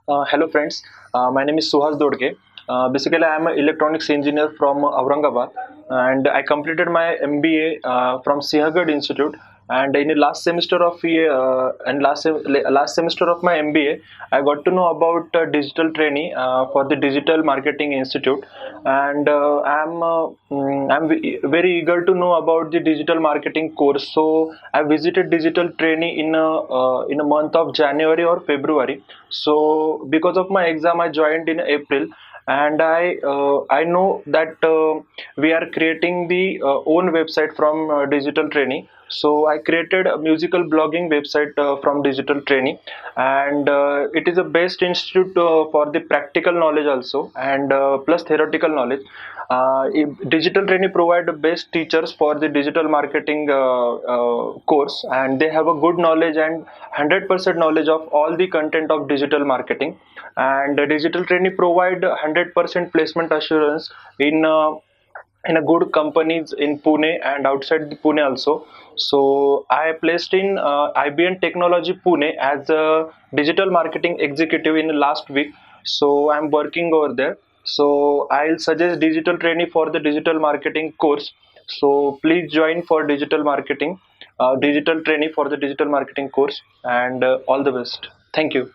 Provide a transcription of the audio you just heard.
Hello friends, my name is Suhan Dodke. Basically, I am an electronics engineer from Aurangabad, and I completed my MBA from Sihagarh Institute. And in the last semester of last semester of my MBA, I got to know about digital trainee for the Digital Marketing Institute, and very eager to know about the digital marketing course. So I visited digital trainee in a month of January or February. So because of my exam, I joined in April, and I know that we are creating the own website from Digital Trainee. So I created a musical blogging website from Digital Trainee, and it is a best institute for the practical knowledge also, and plus theoretical knowledge. Digital Trainee provide the best teachers for the digital marketing course, and they have a good knowledge and 100% knowledge of all the content of digital marketing. And Digital Trainee provide 100% placement assurance in a good companies in Pune and outside the Pune also. So I placed in IBM Technology Pune as a digital marketing executive in the last week. So I'm working over there. So I'll suggest Digital Trainee for the digital marketing course. So please join for digital trainee for the digital marketing course, and all the best. Thank you.